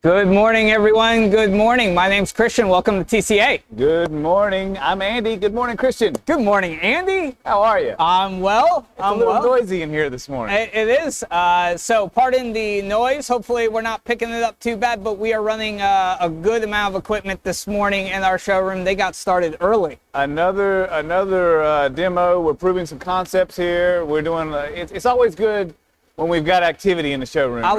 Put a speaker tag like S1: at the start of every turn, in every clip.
S1: Good morning, everyone. Good morning. My name's Christian. Welcome to TCA.
S2: Good morning. I'm Andy. Good morning, Christian.
S1: Good morning, Andy.
S2: How are you?
S1: I'm well.
S2: It's a little noisy in here this morning.
S1: It is. So pardon the noise. Hopefully we're not picking it up too bad, but we are running a good amount of equipment this morning in our showroom. They got started early.
S2: Another demo. We're proving some concepts here. We're doing. It's always good when we've got activity in the showroom.
S1: I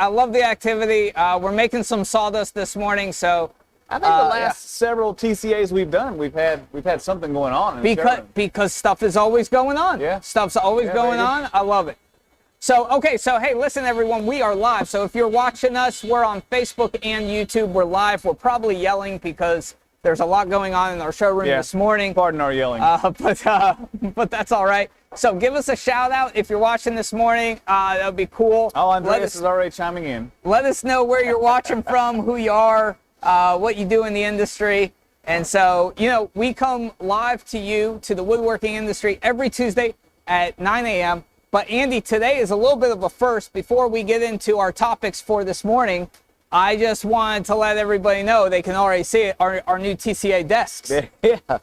S1: love the activity. We're making some sawdust this morning, so
S2: I think the last several TCAs we've done, we've had something going on in the showroom.
S1: Because stuff is always going on.
S2: Yeah.
S1: Stuff's always going on. I love it. So hey, listen everyone, we are live. So if you're watching us, we're on Facebook and YouTube. We're live. We're probably yelling because there's a lot going on in our showroom this morning.
S2: Pardon our yelling.
S1: But that's all right. So give us a shout out if you're watching this morning. That would be cool.
S2: Oh, Andreas is already chiming in.
S1: Let us know where you're watching from, who you are, what you do in the industry. And so, we come live to you, to the woodworking industry, every Tuesday at 9 a.m. But Andy, today is a little bit of a first. Before we get into our topics for this morning, I just wanted to let everybody know they can already see it, our new TCA desks.
S2: Yeah.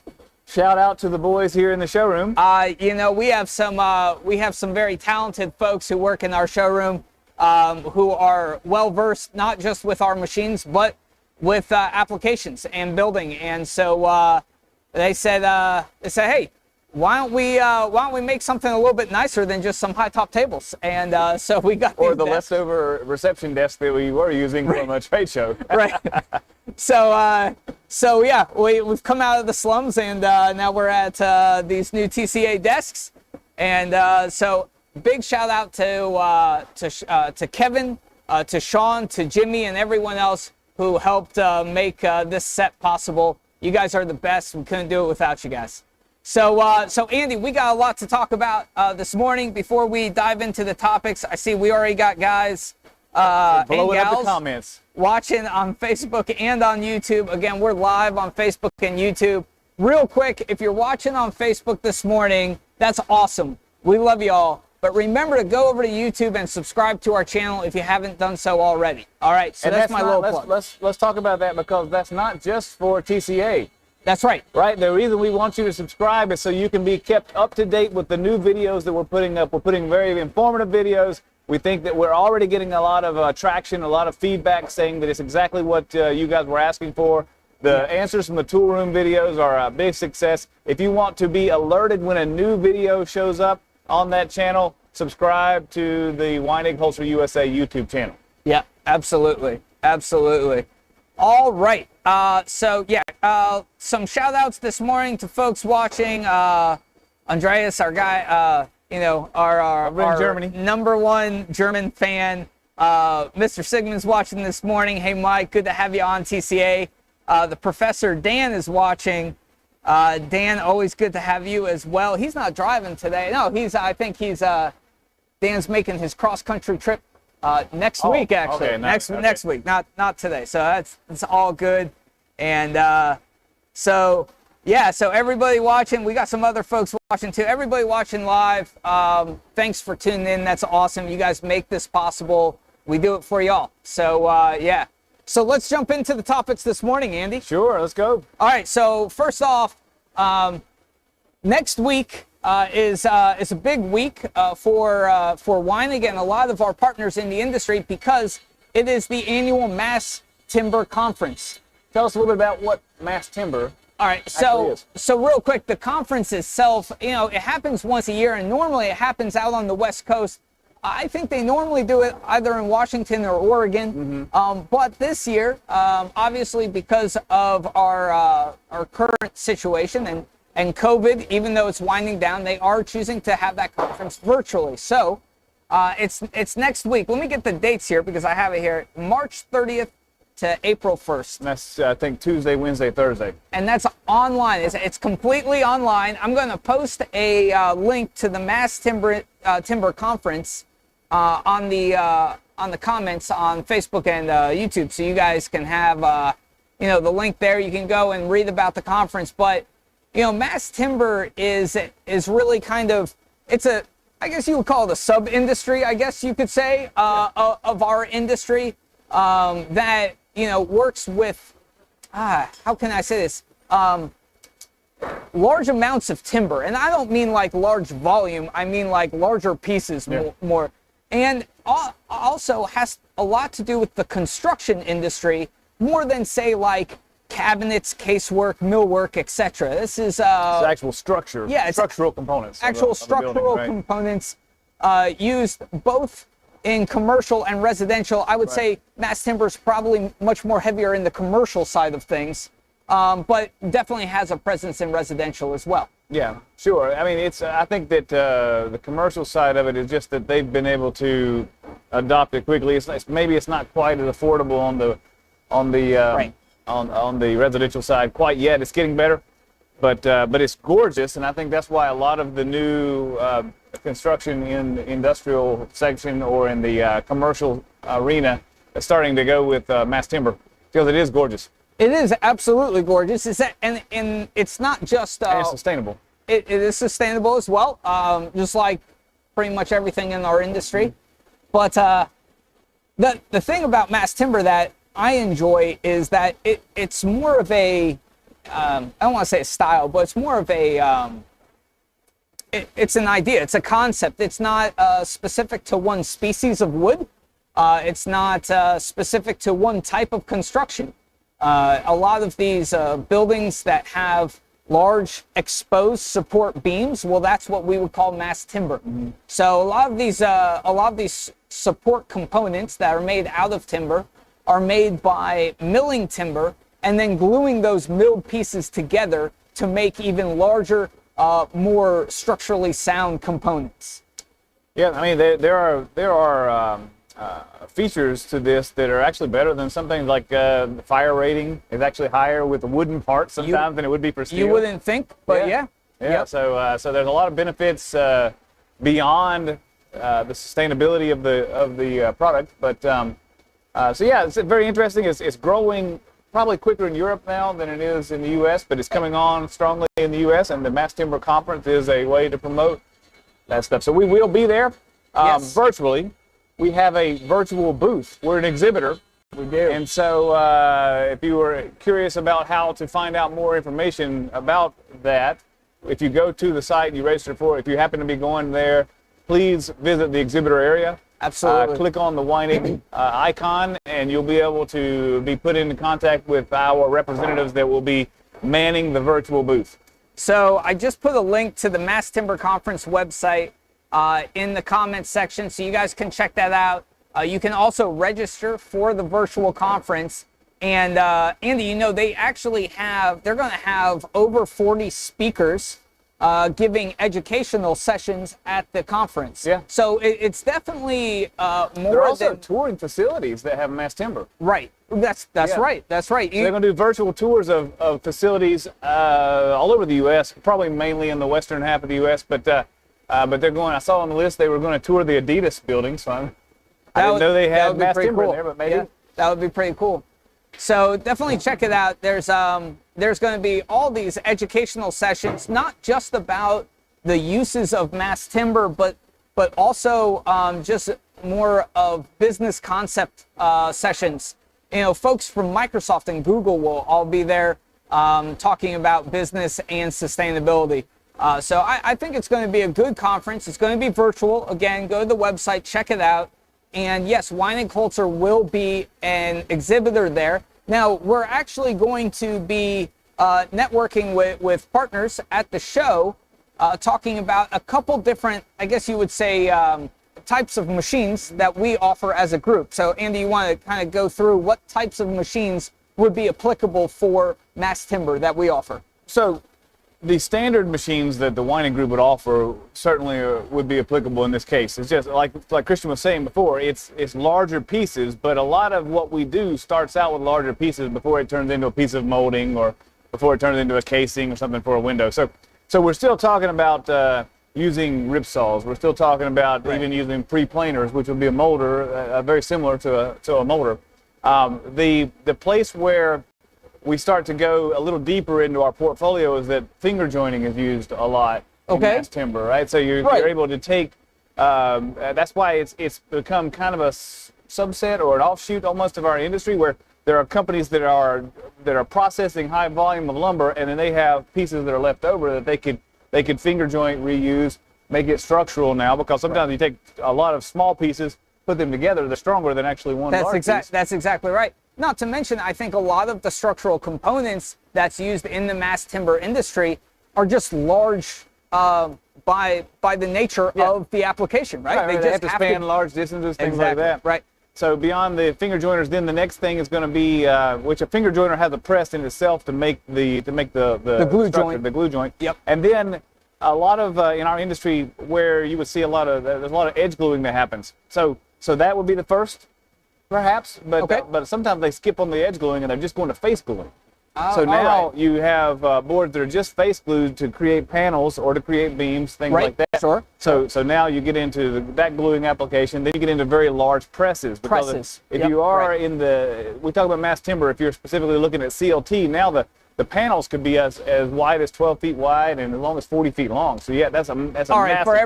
S2: Shout out to the boys here in the showroom.
S1: We have some very talented folks who work in our showroom who are well versed not just with our machines but with applications and building. And so they said, hey, why don't we make something a little bit nicer than just some high top tables? And so we got
S2: the leftover reception desk that we were using from a trade show.
S1: Right. So yeah, we've come out of the slums, and now we're at these new TCA desks. And so big shout out to Kevin, to Sean, to Jimmy, and everyone else who helped make this set possible. You guys are the best. We couldn't do it without you guys. So Andy, we got a lot to talk about this morning. Before we dive into the topics, I see we already got guys and gals
S2: the comments
S1: watching on Facebook and on YouTube. Again, we're live on Facebook and YouTube. Real quick, if you're watching on Facebook this morning, that's awesome. We love you all. But remember to go over to YouTube and subscribe to our channel if you haven't done so already. All right, so that's my little plug.
S2: Let's talk about that, because that's not just for TCA.
S1: That's right.
S2: Right. The reason we want you to subscribe is so you can be kept up to date with the new videos that we're putting up. We're putting very informative videos. We think that we're already getting a lot of traction, a lot of feedback saying that it's exactly what you guys were asking for. The answers from the tool room videos are a big success. If you want to be alerted when a new video shows up on that channel, subscribe to the Weinig Holz-Her USA YouTube channel.
S1: Yeah, absolutely. Absolutely. All right. Some shout outs this morning to folks watching. Andreas, our guy, our
S2: Germany.
S1: number one German fan. Mr. Sigmund's watching this morning. Hey, Mike, good to have you on TCA. The Professor Dan is watching. Dan, always good to have you as well. He's not driving today. No, I think Dan's making his cross-country trip next week, actually.
S2: Okay,
S1: next week, not today. So that's all good. And so everybody watching, we got some other folks watching too. Everybody watching live, thanks for tuning in. That's awesome. You guys make this possible. We do it for y'all. So so let's jump into the topics this morning, Andy.
S2: Sure, let's go.
S1: All right. So first off, next week is a big week for Weinig and a lot of our partners in the industry, because it is the annual Mass Timber Conference.
S2: Tell us a little bit about what Mass Timber.
S1: All right, so real quick, the conference itself, it happens once a year, and normally it happens out on the West Coast. I think they normally do it either in Washington or Oregon, but this year, obviously because of our current situation and COVID, even though it's winding down, they are choosing to have that conference virtually. So it's next week. Let me get the dates here because I have it here. March 30th to April 1st.
S2: And that's, I think, Tuesday, Wednesday, Thursday.
S1: And that's online. It's completely online. I'm going to post a link to the Mass Timber Conference on the comments on Facebook and YouTube, so you guys can have the link there. You can go and read about the conference. But Mass Timber is really kind of, I guess you would call it a sub-industry, I guess you could say, of our industry. that, works with, how can I say this? Large amounts of timber. And I don't mean like large volume, I mean like larger pieces more. And also has a lot to do with the construction industry more than, say, like cabinets, casework, millwork, etc. This is
S2: it's actual structure. Yeah, it's structural components.
S1: Actual structural components used both in commercial and residential. I would say mass timber is probably much more heavier in the commercial side of things, but definitely has a presence in residential as well.
S2: Yeah, sure. I mean, I think that the commercial side of it is just that they've been able to adopt it quickly. Maybe it's not quite as affordable on the residential side quite yet. It's getting better, but it's gorgeous, and I think that's why a lot of the new construction in the industrial section or in the commercial arena is starting to go with mass timber because it is gorgeous.
S1: It is absolutely gorgeous. And it's not just
S2: and it's sustainable.
S1: It is sustainable as well, just like pretty much everything in our industry. But the thing about mass timber that I enjoy is that it's more of a I don't want to say a style, but it's more of a it's an idea. It's a concept. It's not specific to one species of wood. It's not specific to one type of construction. A lot of these buildings that have large exposed support beams, well, that's what we would call mass timber. Mm-hmm. So a lot of these support components that are made out of timber are made by milling timber and then gluing those milled pieces together to make even larger, more structurally sound components.
S2: Yeah, I mean there are features to this that are actually better than some things like the fire rating is actually higher with the wooden parts sometimes than it would be for steel.
S1: You wouldn't think, but yeah.
S2: Yep. So there's a lot of benefits beyond the sustainability of the product. But so yeah, it's very interesting. It's growing probably quicker in Europe now than it is in the U.S., but it's coming on strongly in the U.S. and the Mass Timber Conference is a way to promote that stuff. So we will be there virtually. We have a virtual booth. We're an exhibitor.
S1: We do.
S2: And so if you were curious about how to find out more information about that, if you go to the site and you register for it, if you happen to be going there, please visit the exhibitor area.
S1: Absolutely.
S2: Click on the Weinig icon, and you'll be able to be put into contact with our representatives that will be manning the virtual booth.
S1: So I just put a link to the Mass Timber Conference website in the comments section, so you guys can check that out. You can also register for the virtual conference. And Andy, they're going to have over 40 speakers giving educational sessions at the conference.
S2: Yeah.
S1: So it's definitely more
S2: There are also
S1: than
S2: touring facilities that have mass timber.
S1: Right. That's right. That's right.
S2: So they're going to do virtual tours of facilities all over the U.S., probably mainly in the western half of the U.S., but they're going. I saw on the list they were going to tour the Adidas building, so I didn't know they had mass timber in there, but maybe
S1: that would be pretty cool. So definitely check it out. There's going to be all these educational sessions, not just about the uses of mass timber, but also just more of business concept sessions. Folks from Microsoft and Google will all be there talking about business and sustainability. So I think it's going to be a good conference. It's going to be virtual. Again, go to the website, check it out. And yes, Weinig Holz-Her will be an exhibitor there. Now, we're actually going to be networking with partners at the show, talking about a couple different, I guess you would say, types of machines that we offer as a group. So, Andy, you want to kind of go through what types of machines would be applicable for mass timber that we offer?
S2: So, the standard machines that the Weinig Group would offer certainly would be applicable in this case. It's just like Christian was saying before, it's larger pieces, but a lot of what we do starts out with larger pieces before it turns into a piece of molding or before it turns into a casing or something for a window. So we're still talking about using rip saws. We're still talking about even using pre-planers, which would be a molder, very similar to a molder. The place where we start to go a little deeper into our portfolio is that finger jointing is used a lot in mass timber, right? So you're able to take, that's why it's become kind of a subset or an offshoot almost of our industry, where there are companies that are processing high volume of lumber, and then they have pieces that are left over that they could finger joint, reuse, make it structural now, because sometimes you take a lot of small pieces, put them together, they're stronger than actually one large piece.
S1: That's exactly right. Not to mention, I think a lot of the structural components that's used in the mass timber industry are just large by the nature of the application, right?
S2: They just have to span large distances, things like that.
S1: Right.
S2: So beyond the finger joiners, then the next thing is going to be, which a finger joiner has a press in itself to make the
S1: glue joint.
S2: The glue joint.
S1: Yep.
S2: And then a lot of in our industry where you would see there's a lot of edge gluing that happens. So that would be the first, perhaps. But sometimes they skip on the edge gluing and they're just going to face gluing. So now you have boards that are just face glued to create panels or to create beams, things like that.
S1: Sure.
S2: So now you get into that gluing application. Then you get into very large presses. Because if you are in we talk about mass timber, if you're specifically looking at CLT, now the panels could be as wide as 12 feet wide and as long as 40 feet long. So yeah, that's a massive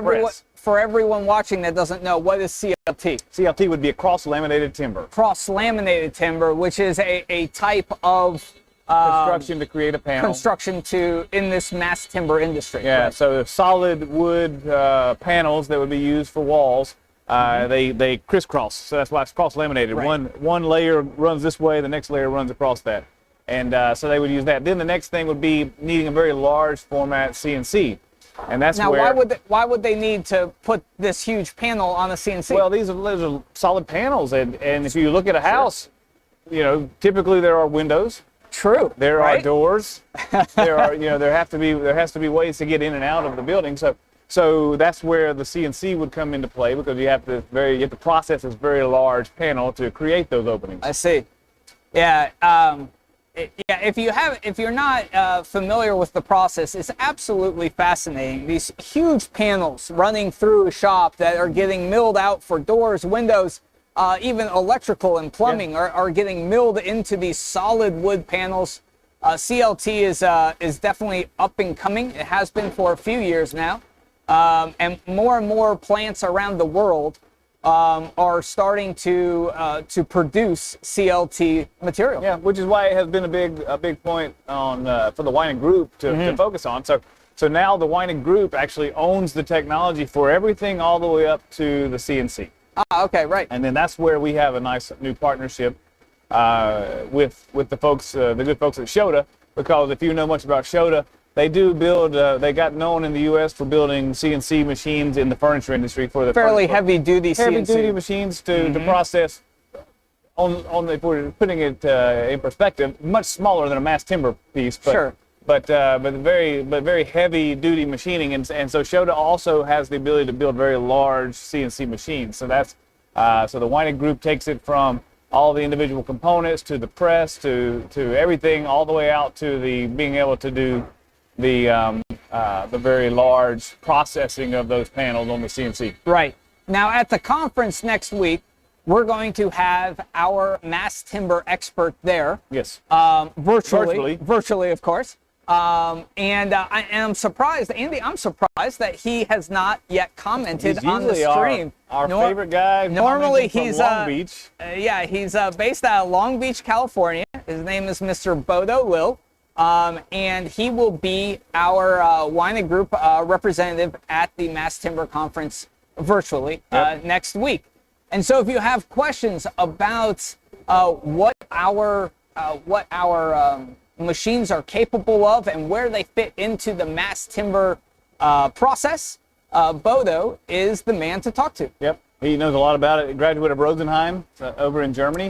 S2: press.
S1: For everyone watching that doesn't know, what is CLT?
S2: CLT would be a cross-laminated timber.
S1: Cross-laminated timber, which is a type of
S2: construction to create a panel.
S1: Construction in this mass timber industry.
S2: Yeah,
S1: right?
S2: So solid wood panels that would be used for walls, they crisscross. So that's why it's cross-laminated.
S1: Right.
S2: One layer runs this way, the next layer runs across that. And so they would use that. Then the next thing would be needing a very large format CNC. And that's
S1: now,
S2: where...
S1: why would they need to put this huge panel on a CNC?
S2: Well, these are solid panels. And if you look at a house, typically there are windows.
S1: True.
S2: There are doors. There has to be ways to get in and out of the building. So that's where the CNC would come into play, because you have to process this very large panel to create those openings.
S1: I see. Yeah. If you're not familiar with the process, it's absolutely fascinating. These huge panels running through a shop that are getting milled out for doors, windows. Even electrical and plumbing are getting milled into these solid wood panels. CLT is definitely up and coming. It has been for a few years now. And more plants around the world are starting to produce CLT material.
S2: Yeah, which is why it has been a big point on for the Weinig Group to focus on. So now the Weinig Group actually owns the technology for everything all the way up to the CNC.
S1: Okay, right.
S2: And then that's where we have a nice new partnership with the folks, the good folks at Shota, because if you know much about Shota, they do build. They got known in the U.S. for building CNC machines in the furniture industry for the
S1: fairly heavy-duty CNC.
S2: Heavy-duty machines to process. If we're putting it in perspective, much smaller than a mass timber piece. But,
S1: sure.
S2: But very heavy-duty machining, and so Shota also has the ability to build very large CNC machines. So that's so the Weinig Group takes it from all the individual components to the press to everything, all the way out to the being able to do the very large processing of those panels on the CNC.
S1: Right. Now at the conference next week, we're going to have our mass timber expert there.
S2: Yes.
S1: Virtually, of course. And I'm surprised, Andy, I'm surprised that he has not yet commented on the stream.
S2: Our favorite guy.
S1: Normally he's
S2: Long Beach.
S1: He's based out of Long Beach, California. His name is Mr. Bodo Lil. And he will be our Weinig Group representative at the Mass Timber Conference virtually next week. And so if you have questions about what our machines are capable of and where they fit into the mass timber process, Bodo is the man to talk to.
S2: Yep, he knows a lot about it. He graduated of Rosenheim over in Germany.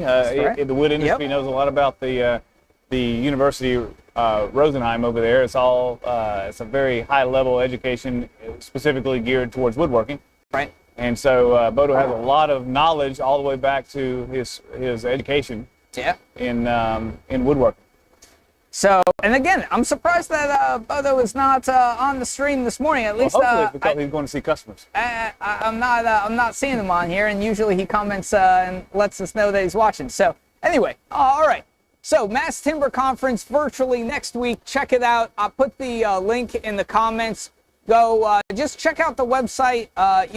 S2: In the wood industry, he knows a lot about the University Rosenheim over there. It's a very high level education, specifically geared towards woodworking.
S1: Right.
S2: And so Bodo has a lot of knowledge all the way back to his education.
S1: Yeah.
S2: In woodworking.
S1: So, and again, I'm surprised that Bodo is not on the stream this morning. At least,
S2: hopefully, because he's going to see customers.
S1: I'm not seeing him on here, and usually he comments and lets us know that he's watching. So, anyway, all right. So, Mass Timber Conference virtually next week. Check it out. I'll put the link in the comments. Go just check out the website.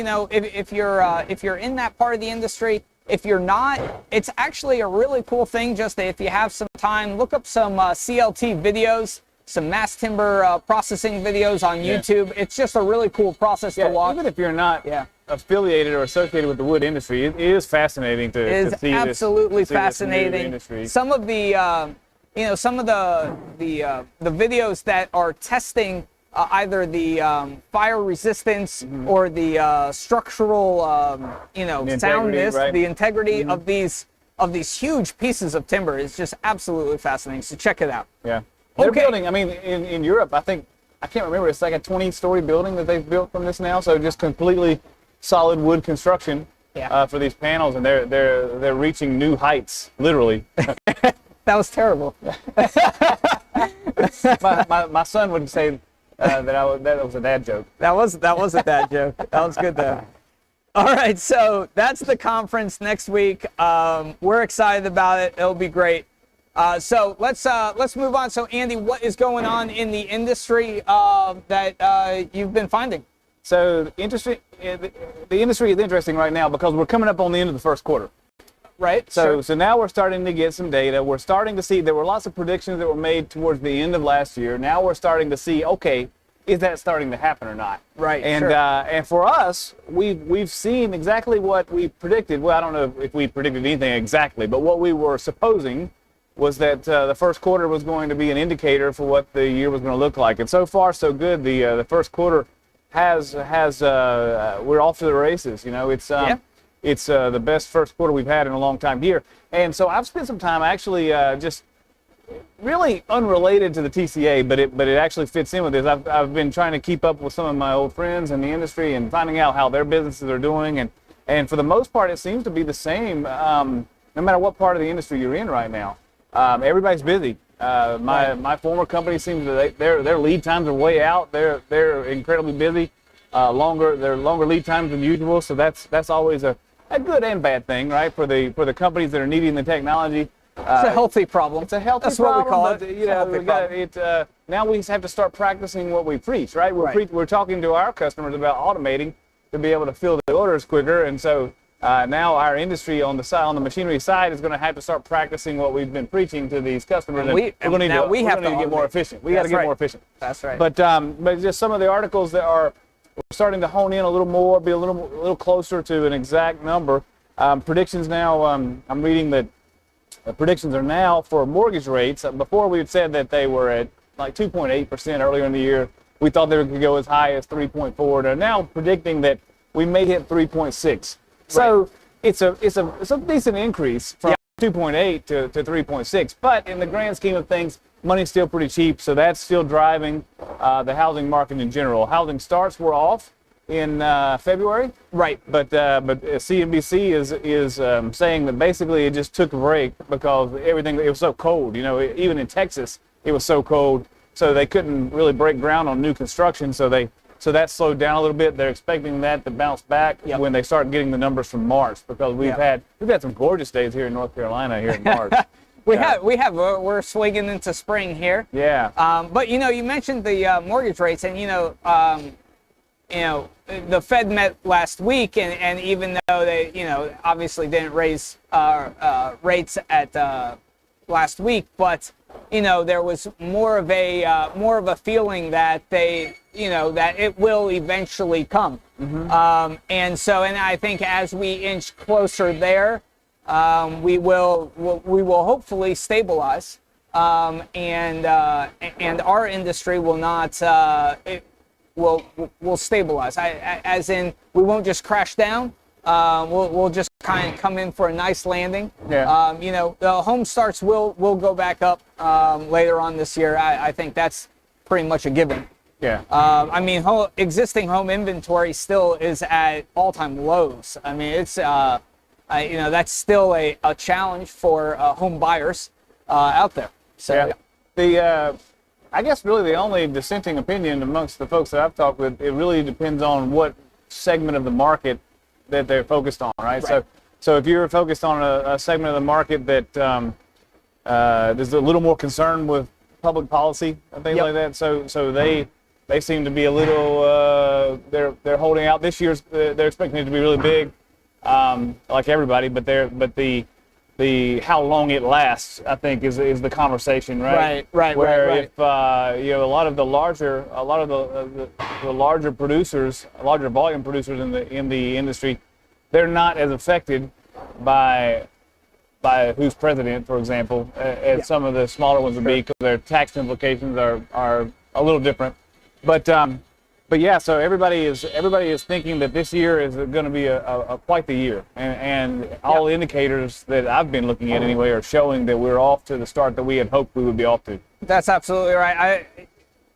S1: If you're in that part of the industry, if you're not, it's actually a really cool thing. Just if you have some time, look up some CLT videos, some mass timber processing videos on YouTube. It's just a really cool process to watch.
S2: Even if you're not affiliated or associated with the wood industry, it is fascinating to see this.
S1: Absolutely
S2: to see
S1: fascinating.
S2: this new industry.
S1: Some of the some of the videos that are testing either the fire resistance or the structural soundness,
S2: right?
S1: the integrity of these huge pieces of timber is just absolutely fascinating. So check it out.
S2: Yeah. They're building, I mean, in Europe, I can't remember, it's like a 20-story building that they've built from this now, so just completely solid wood construction for these panels, and they're reaching new heights, literally.
S1: That was terrible.
S2: my son would say that was a dad joke.
S1: That was a dad joke. That was good though. All right, so that's the conference next week. We're excited about it. It'll be great. So let's move on. So Andy, what is going on in the industry that you've been finding?
S2: So the industry is interesting right now because we're coming up on the end of the first quarter.
S1: Right.
S2: So now we're starting to get some data. We're starting to see there were lots of predictions that were made towards the end of last year. Now we're starting to see, okay, is that starting to happen or not?
S1: Right.
S2: And and for us, we've seen exactly what we predicted. Well, I don't know if we predicted anything exactly, but what we were supposing was that the first quarter was going to be an indicator for what the year was going to look like. And so far, so good. The first quarter has we're off to the races. You know, it's the best first quarter we've had in a long time here. And so I've spent some time actually just really unrelated to the TCA, but it actually fits in with this. I've been trying to keep up with some of my old friends in the industry and finding out how their businesses are doing. And for the most part, it seems to be the same no matter what part of the industry you're in right now. Everybody's busy. My former company seems that their lead times are way out. They're incredibly busy. Longer lead times than usual. So that's always a good and bad thing, right? For the companies that are needing the technology.
S1: It's a healthy problem.
S2: It's a healthy
S1: That's
S2: problem.
S1: That's what we call
S2: but,
S1: it.
S2: You know, now we just have to start practicing what we preach, right? We're talking to our customers about automating to be able to fill the orders quicker, and so now our industry on the machinery side is going to have to start practicing what we've been preaching to these customers. And we're going to get more efficient. We got to get more efficient.
S1: That's right.
S2: But just some of the articles that we're starting to hone in a little more, be a little closer to an exact number. Predictions now. I'm reading that predictions are now for mortgage rates. Before we had said that they were at like 2.8% earlier in the year. We thought they could go as high as 3.4. They're now predicting that we may hit 3.6. So it's a decent increase from 2.8 to 3.6. But in the grand scheme of things, money's still pretty cheap, so that's still driving the housing market in general. Housing starts were off in February,
S1: right?
S2: But CNBC is saying that basically it just took a break because it was so cold. You know, even in Texas, it was so cold, so they couldn't really break ground on new construction. So that slowed down a little bit. They're expecting that to bounce back when they start getting the numbers from March, because we've had some gorgeous days here in North Carolina here in March.
S1: We're swinging into spring here.
S2: Yeah.
S1: But you mentioned the mortgage rates, and the Fed met last week, and even though they obviously didn't raise rates at last week, but there was more of a feeling that that it will eventually come. Mm-hmm. And I think as we inch closer there, we will hopefully stabilize, and our industry will not will stabilize. As in, we won't just crash down. We'll just kind of come in for a nice landing.
S2: Yeah.
S1: The home starts will go back up later on this year. I think that's pretty much a given.
S2: Yeah.
S1: Existing home inventory still is at all-time lows. I mean, it's that's still a challenge for home buyers out there. So
S2: I guess really the only dissenting opinion amongst the folks that I've talked with, it really depends on what segment of the market that they're focused on, right? So if you're focused on a segment of the market that there's a little more concern with public policy and things like that, so they seem to be a little they're holding out. This year's they're expecting it to be really big. like everybody, but the how long it lasts, I think, is the conversation, right?
S1: Right.
S2: Where if you know, a lot of the larger producers, larger volume producers in the industry, they're not as affected by who's president, for example, as some of the smaller ones would be, because their tax implications are a little different. But yeah, so everybody is thinking that this year is going to be a quite the year, and all indicators that I've been looking at anyway are showing that we're off to the start that we had hoped we would be off to.
S1: That's absolutely right.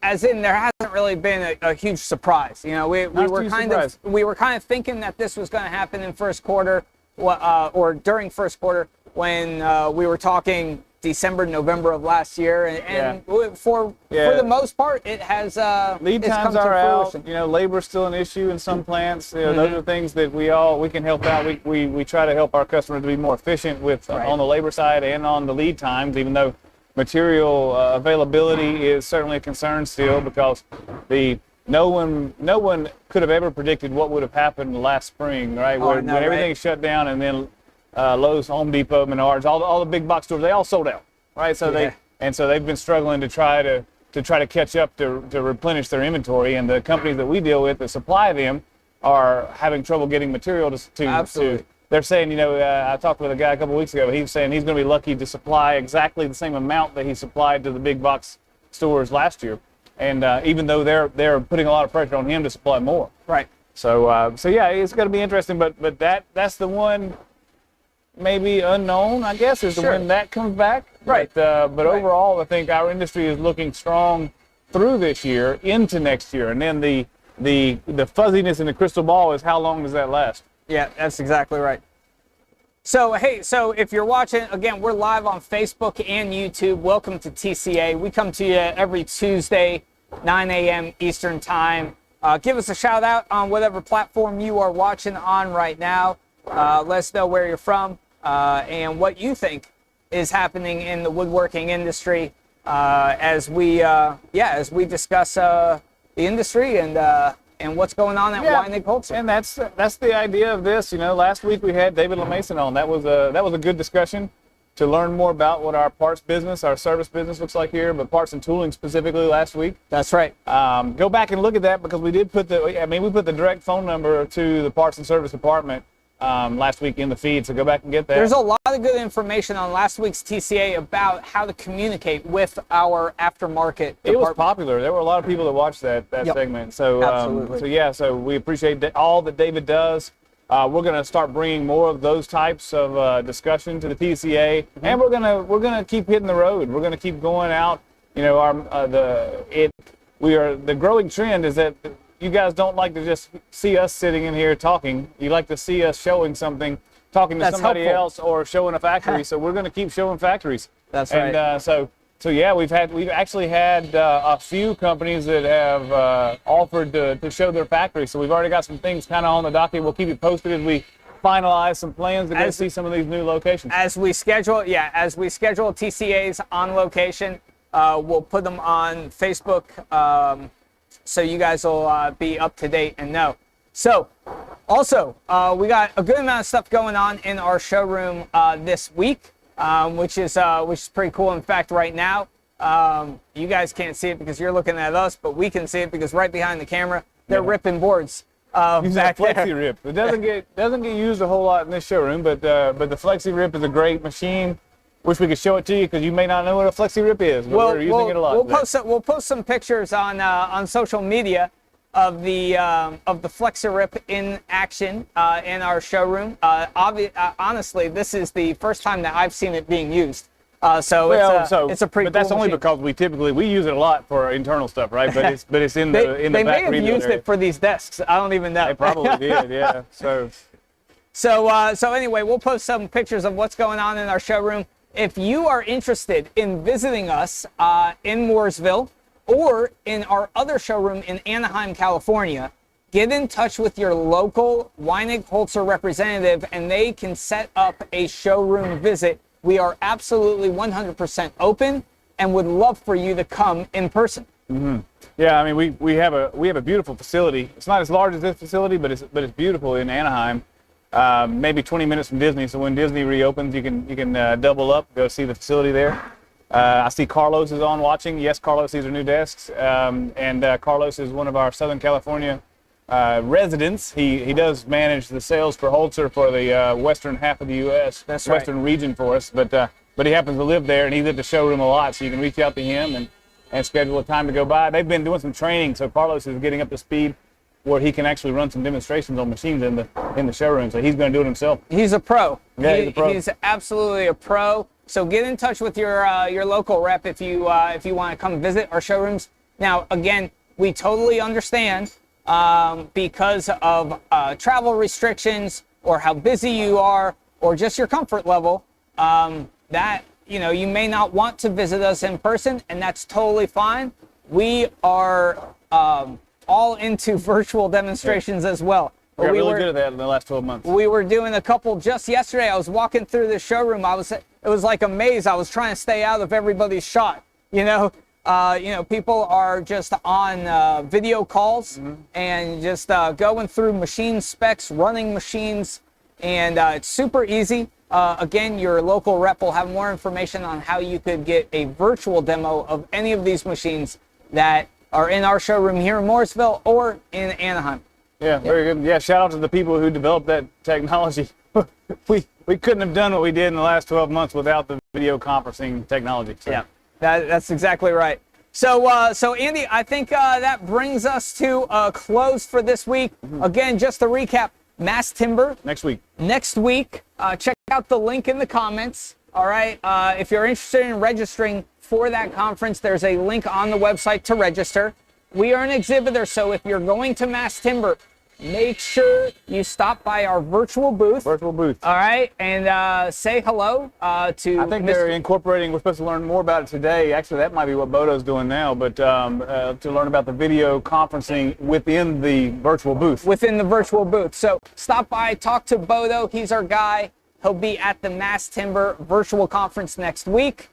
S1: As in, there hasn't really been a huge surprise. You know, we were kind of thinking that this was going to happen in first quarter, or during first quarter, when we were talking December, November of last year, and for the most part, it has
S2: lead times are out. You know, labor's still an issue in some plants. You know, those are things that we can help out. We try to help our customers to be more efficient with on the labor side and on the lead times, even though material availability is certainly a concern still, because no one could have ever predicted what would have happened last spring, right? When everything shut down, and then Lowe's, Home Depot, Menards, all the big box stores, they all sold out, right? So they've been struggling to try to catch up to replenish their inventory, and the companies that we deal with that supply them are having trouble getting material to they're saying, you know, I talked with a guy a couple weeks ago. He was saying he's going to be lucky to supply exactly the same amount that he supplied to the big box stores last year, and even though they're putting a lot of pressure on him to supply more.
S1: Right.
S2: So yeah, it's going to be interesting. But that's the one maybe unknown, I guess, is when that comes back.
S1: Right.
S2: But overall, I think our industry is looking strong through this year into next year, and then the fuzziness in the crystal ball is how long does that last?
S1: Yeah, that's exactly right. So, hey, if you're watching, again, we're live on Facebook and YouTube. Welcome to TCA. We come to you every Tuesday, 9 a.m. Eastern Time. Give us a shout out on whatever platform you are watching on right now. Let us know where you're from and what you think is happening in the woodworking industry as we discuss the industry and what's going on at Weinig Holz-Her.
S2: And that's the idea of this. You know, last week we had David LeMason on. That was a good discussion to learn more about what our parts business, our service business looks like here, but parts and tooling specifically last week.
S1: That's right.
S2: Go back and look at that, because we put the direct phone number to the parts and service department last week in the feed, so go back and get that.
S1: There's a lot of good information on last week's TCA about how to communicate with our aftermarket department.
S2: It was popular. There were a lot of people that watched that segment. So,
S1: absolutely.
S2: So we appreciate all that David does. We're going to start bringing more of those types of discussion to the TCA, and we're gonna keep hitting the road. We're going to keep going out. You know, the growing trend is that you guys don't like to just see us sitting in here talking. You like to see us showing something, talking to somebody else, or showing a factory. So we're going to keep showing factories.
S1: That's right.
S2: And so yeah, we've actually had a few companies that have offered to show their factory. So we've already got some things kind of on the docket. We'll keep you posted as we finalize some plans to go see some of these new locations. As we schedule
S1: TCAs on location, we'll put them on Facebook. So you guys will be up to date and know. So, also, we got a good amount of stuff going on in our showroom this week, which is pretty cool. In fact, right now, you guys can't see it because you're looking at us, but we can see it because right behind the camera, they're ripping boards.
S2: Use that Flexi Rip. It doesn't get used a whole lot in this showroom, but the Flexi Rip is a great machine. Wish we could show it to you, because you may not know what a Flexi Rip is, but we're using it a lot.
S1: We'll post some pictures on social media of the Flexi Rip in action in our showroom. Honestly, this is the first time that I've seen it being used. It's a pretty.
S2: But that's
S1: cool
S2: only
S1: machine.
S2: because we use it a lot for internal stuff, right? But it's in the
S1: they
S2: back.
S1: May have used it for these desks. I don't even know.
S2: They probably did, yeah.
S1: So anyway, we'll post some pictures of what's going on in our showroom. If you are interested in visiting us in Mooresville or in our other showroom in Anaheim, California, get in touch with your local Weinig Holz-Her representative, and they can set up a showroom visit. We are absolutely 100% open and would love for you to come in person.
S2: Mm-hmm. Yeah, I mean, we have a beautiful facility. It's not as large as this facility, but it's beautiful in Anaheim. maybe 20 minutes from Disney. So when Disney reopens, you can double up, go see the facility there. I see Carlos is on watching. Yes, Carlos, these are new desks. And Carlos is one of our Southern California residents. He does manage the sales for Holz-Her for the western half of the U.S.
S1: That's right.
S2: Western region for us. But he happens to live there, and he's at the showroom a lot, so you can reach out to him and schedule a time to go by. They've been doing some training, so Carlos is getting up to speed where he can actually run some demonstrations on machines in the showroom. So he's going to do it himself.
S1: He's a pro.
S2: Yeah, he's a pro.
S1: He's absolutely a pro. So get in touch with your local rep if you want to come visit our showrooms. Now, again, we totally understand because of travel restrictions or how busy you are or just your comfort level that you may not want to visit us in person, and that's totally fine. We are all into virtual demonstrations as well.
S2: We got really good at that in the last 12 months.
S1: We were doing a couple just yesterday. I was walking through the showroom. It was like a maze. I was trying to stay out of everybody's shot. People are just on video calls and just going through machine specs, running machines, and it's super easy. Again, your local rep will have more information on how you could get a virtual demo of any of these machines that are in our showroom here in Morrisville or in Anaheim.
S2: Yeah, very good. Yeah, shout out to the people who developed that technology. we couldn't have done what we did in the last 12 months without the video conferencing technology. So.
S1: Yeah, that's exactly right. So Andy, I think that brings us to a close for this week. Again, just to recap, Mass Timber.
S2: Next week.
S1: Check out the link in the comments. All right. If you're interested in registering for that conference, there's a link on the website to register. We are an exhibitor, so if you're going to Mass Timber, make sure you stop by our virtual booth.
S2: All
S1: right, and say hello to.
S2: I think they're incorporating. We're supposed to learn more about it today. Actually, that might be what Bodo's doing now. But to learn about the video conferencing within the virtual booth.
S1: So stop by, talk to Bodo. He's our guy. He'll be at the Mass Timber virtual conference next week.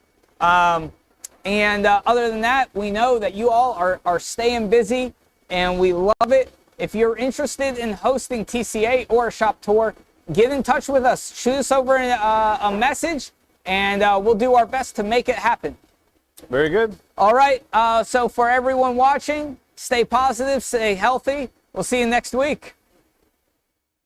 S1: And other than that, we know that you all are staying busy, and we love it. If you're interested in hosting TCA or a shop tour, get in touch with us. Shoot us over a message, and we'll do our best to make it happen.
S2: Very good.
S1: All right. So for everyone watching, stay positive, stay healthy. We'll see you next week.